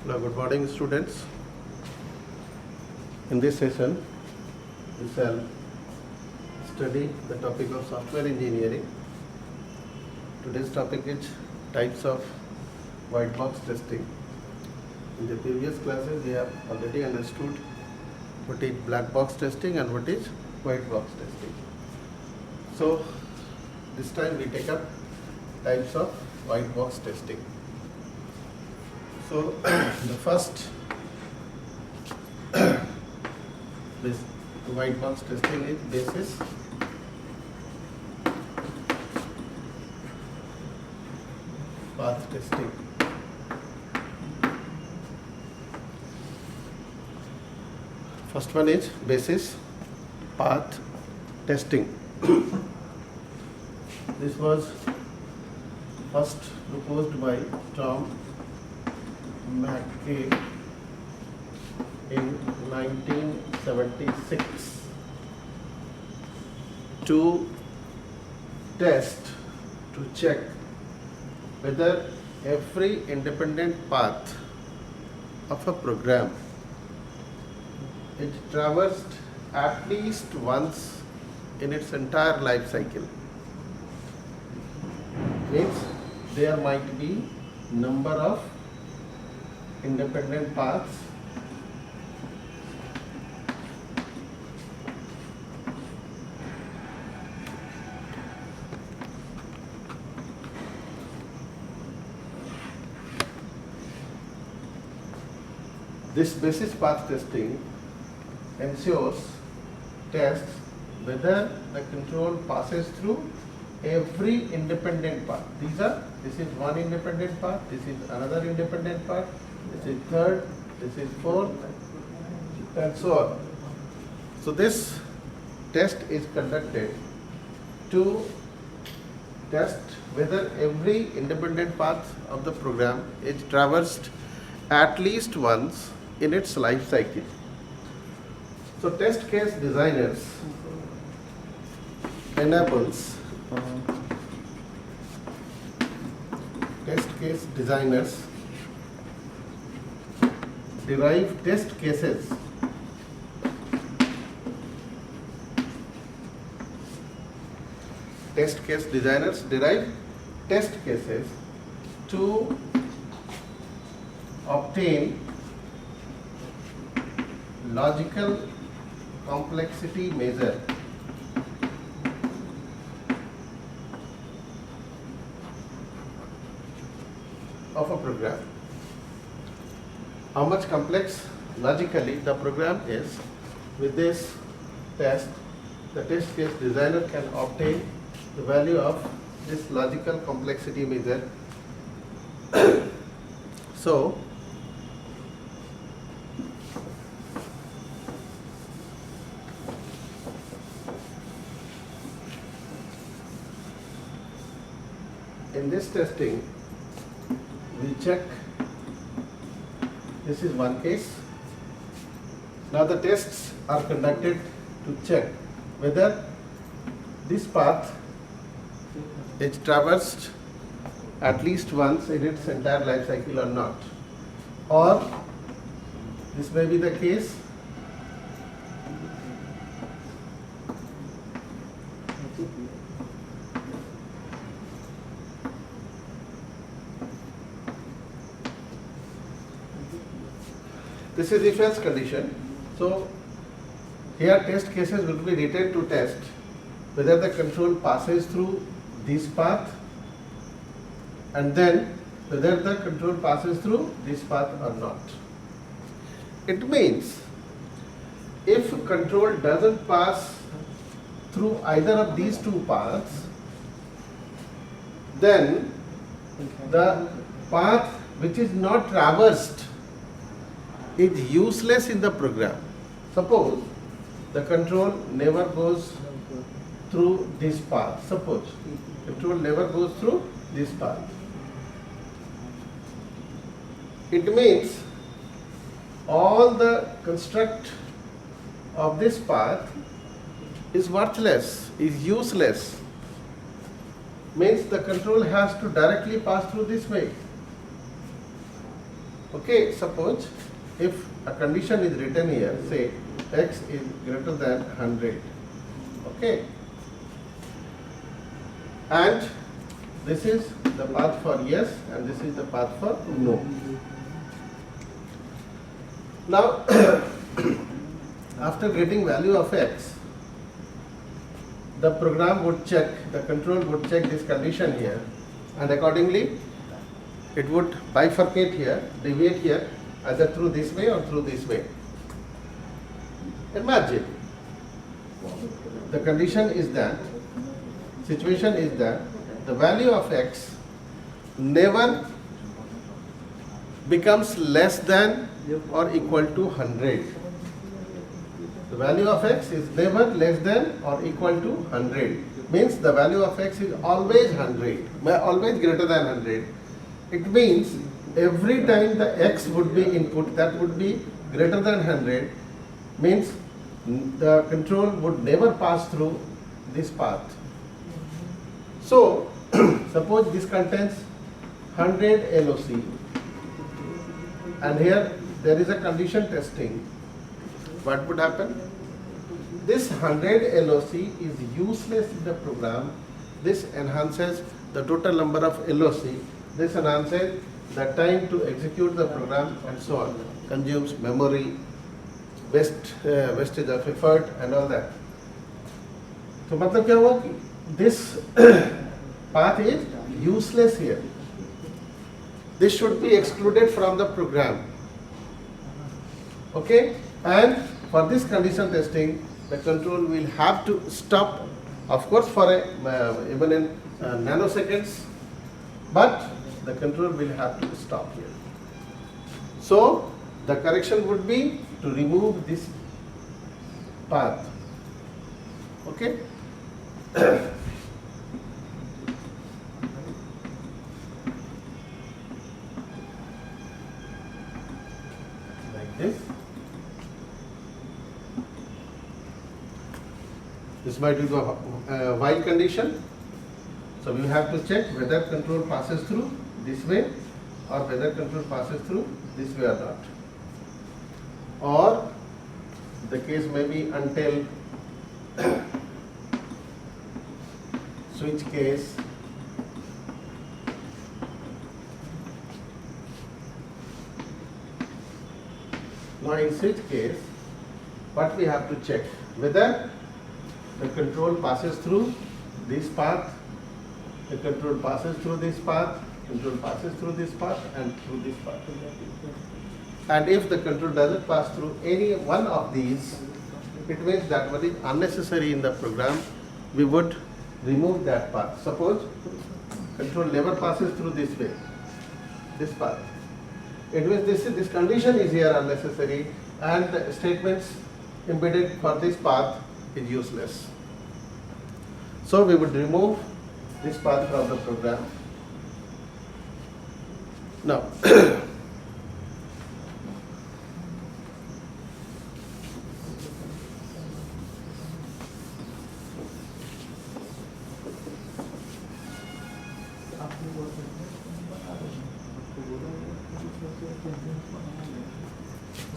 Hello, good morning, students. In this session, we shall study the topic of software engineering. Today's topic is types of white box testing. In the previous classes, we have already understood what is black box testing and what is white box testing. So, this time we take up types of white box testing. So, the first this white box testing is basis path testing. First one is basis path testing. This was first proposed by Tom McKay in 1976 to test, to check whether every independent path of a program is traversed at least once in its entire life cycle. Means there might be number of independent paths This basis path testing ensures tests whether the control passes through every independent path. This is one independent path, this is another independent path, this is third, this is fourth, and so on. So this test is conducted to test whether every independent path of the program is traversed at least once in its life cycle. So test case designers enables test case designers derive test cases to obtain logical complexity measure of a program. How much complex logically the program is. With this test, the test case designer can obtain the value of this logical complexity measure. So, in this testing, we check, this is one case. Now the tests are conducted to check whether this path is traversed at least once in its entire life cycle or not. Or this may be the case this is if else condition. So here test cases will be written to test whether the control passes through this path and then whether the control passes through this path or not. It means if control doesn't pass through either of these two paths, then the path which is not traversed is useless in the program. Suppose the control never goes through this path. Suppose control never goes through this path. It means all the construct of this path is worthless, is useless. Means the control has to directly pass through this way. Okay, suppose if a condition is written here, say x is greater than 100, okay, and this is the path for yes and this is the path for no. Now after getting value of x, the program would check, the control would check this condition here, and accordingly it would bifurcate here, deviate here, either through this way or through this way. Imagine the condition is that, situation is that the value of x never becomes less than or equal to 100. The value of x is never less than or equal to 100. Means the value of x is always 100, always greater than 100. It means every time the x would be input, that would be greater than 100, means the control would never pass through this path. So suppose this contains 100 LOC and here there is a condition testing. What would happen? This 100 LOC is useless in the program. This enhances the total number of LOC. This enhances the time to execute the program and so on. Consumes memory, wastage of effort and all that. So मतलब क्या हुआ कि this path is useless here. This should be excluded from the program. Okay, and for this condition testing, the control will have to stop, of course, for even in nanoseconds, but the control will have to stop here. So the correction would be to remove this path. Okay. Like this. This might be the while condition. So we have to check whether control passes through this way or whether control passes through this way or not. Or the case may be until switch case. Now in switch case, what we have to check? Whether the control passes through this path, the control passes through this path, control passes through this path and through this path. And if the control doesn't pass through any one of these, it means that what is unnecessary in the program, we would remove that path. Suppose control never passes through this way, this path. It means this condition is here unnecessary and the statements embedded for this path is useless. So we would remove this path from the program. Now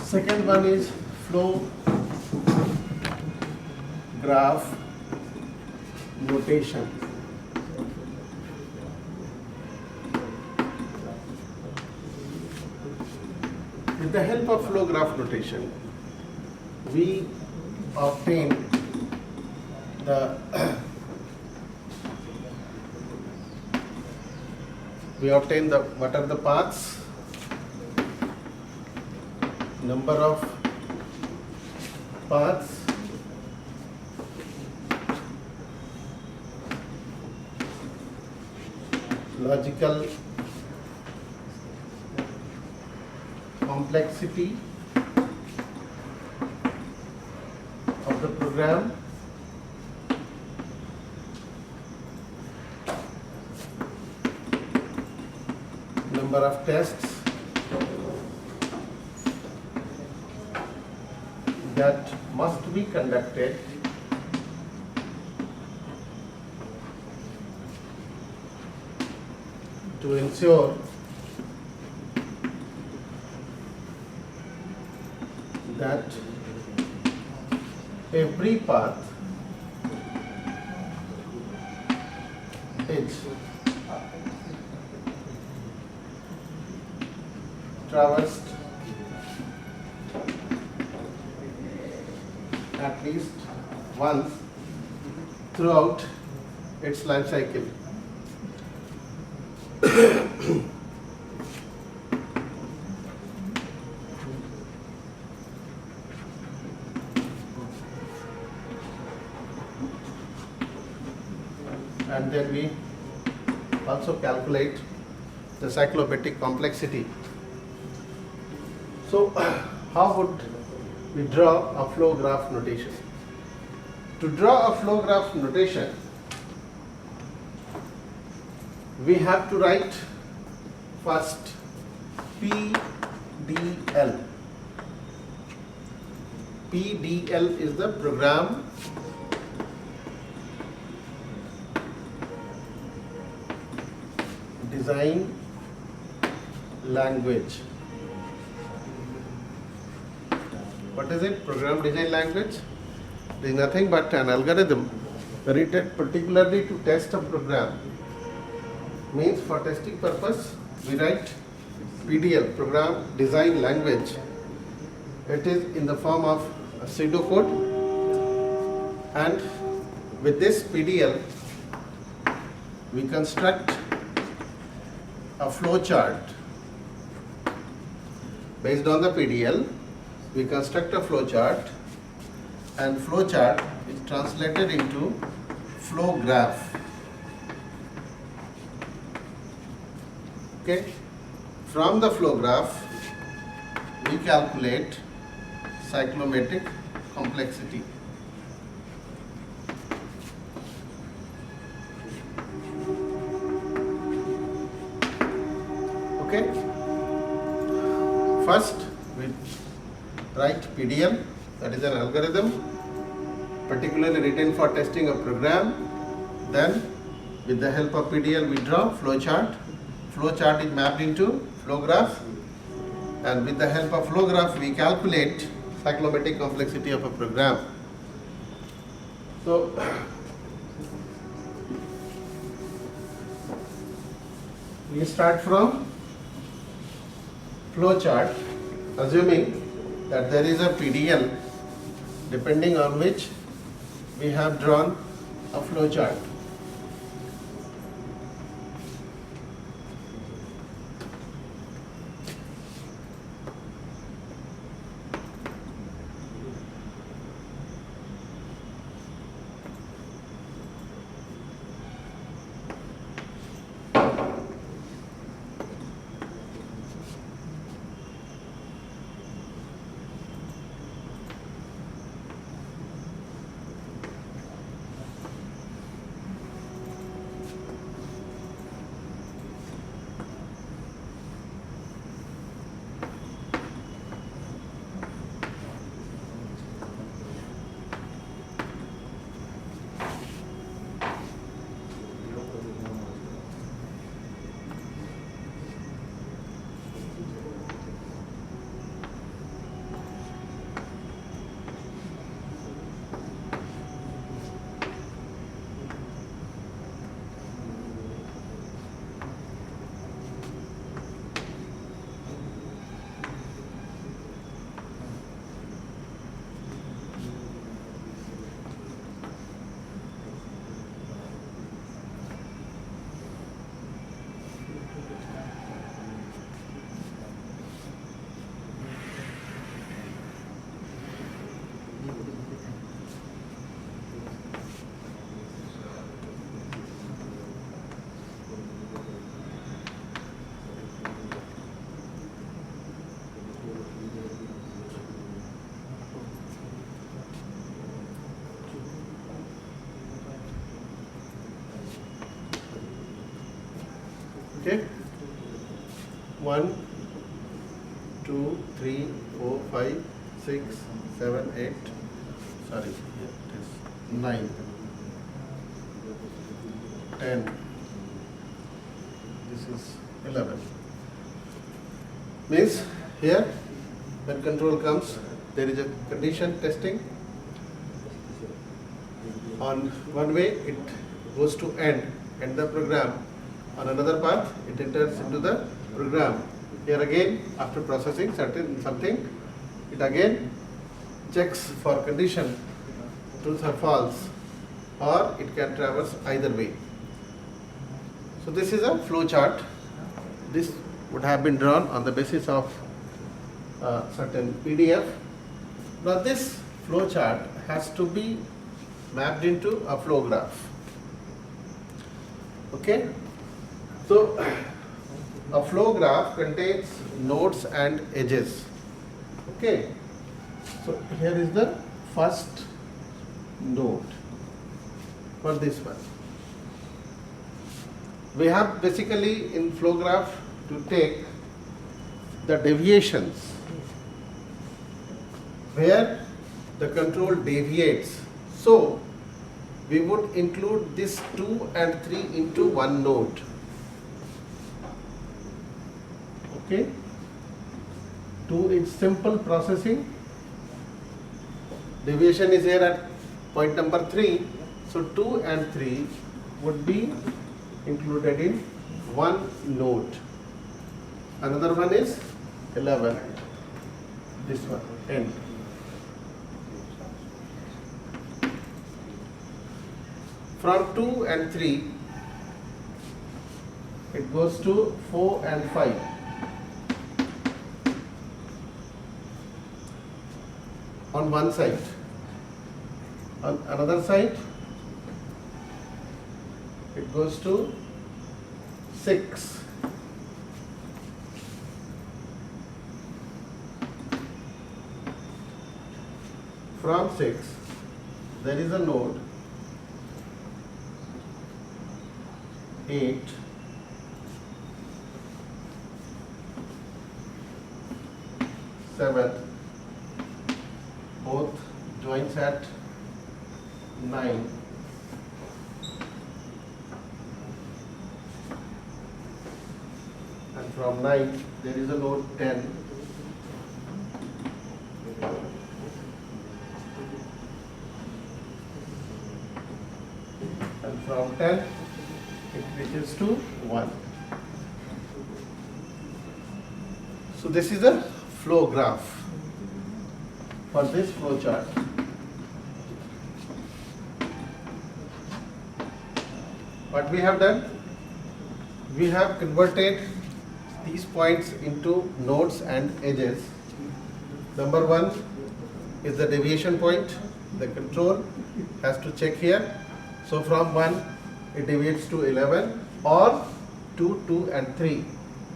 second one is flow graph notation. With the help of flow graph notation, we obtain the what are the paths, number of paths, logical complexity of the program, number of tests that must be conducted to ensure that every path is traversed at least once throughout its life cycle. And then we also calculate the cyclomatic complexity. So, how would we draw a flow graph notation? To draw a flow graph notation, we have to write first PDL. PDL is the program design language. What is it? Program design language? It is nothing but an algorithm written particularly to test a program. Means for testing purpose, we write PDL, program design language. It is in the form of a pseudocode, and with this PDL, we construct a flow chart. Based on the PDL, we construct a flow chart, and flow chart is translated into flow graph. Okay. From the flow graph, we calculate cyclomatic complexity. Okay. First, we write PDL, that is an algorithm particularly written for testing a program. Then, with the help of PDL, we draw flow chart. Flow chart is mapped into flow graph, and with the help of flow graph, we calculate cyclomatic complexity of a program. So, we start from flow chart, assuming that there is a PDL depending on which we have drawn a flow chart. Okay, 1, 2, 3, 4, 5, 6, 7, 8. Sorry, it is 9, 10. This is 11. Means here when control comes, there is a condition testing. On one way it goes to end the program. On another path it enters into the program. Here again, after processing something, it again checks for condition truth or false, or it can traverse either way. So this is a flow chart. This would have been drawn on the basis of certain PDF. Now this flow chart has to be mapped into a flow graph. Okay, so a flow graph contains nodes and edges. Okay, so here is the first node for this one. We have basically in flow graph to take the deviations where the control deviates. So we would include this 2 and 3 into one node. Okay, 2 is simple processing. Deviation is here at point number 3. So 2 and 3 would be included in one node. Another one is 11. This one, end. From 2 and 3, it goes to 4 and 5. On one side. On another side, it goes to 6. From 6, there is a node 8, 7, both joins at 9, and from 9 there is a node 10, and from 10 it reaches to 1. So this is a flow graph for this flow chart. What we have done? We have converted these points into nodes and edges. Number 1 is the deviation point. The control has to check here. So from 1 it deviates to 11, or 2, 2 and 3.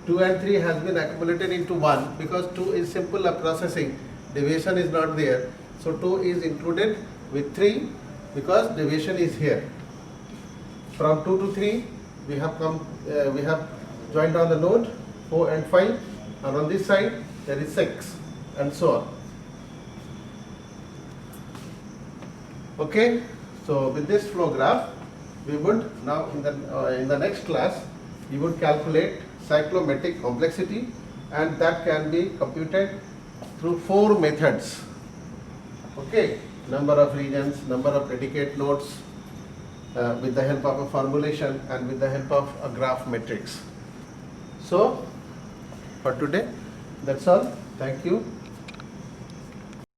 2 and 3 has been accumulated into 1 because 2 is simple processing. Deviation is not there. So 2 is included with 3 because deviation is here. From 2 to 3 we have joined on the node 4 and 5, and on this side there is 6, and so on. Okay, so with this flow graph, we would now in the next class you would calculate cyclomatic complexity, and that can be computed through 4 methods. Okay, number of regions, number of predicate nodes, with the help of a formulation and with the help of a graph matrix. So for today that's all. Thank you.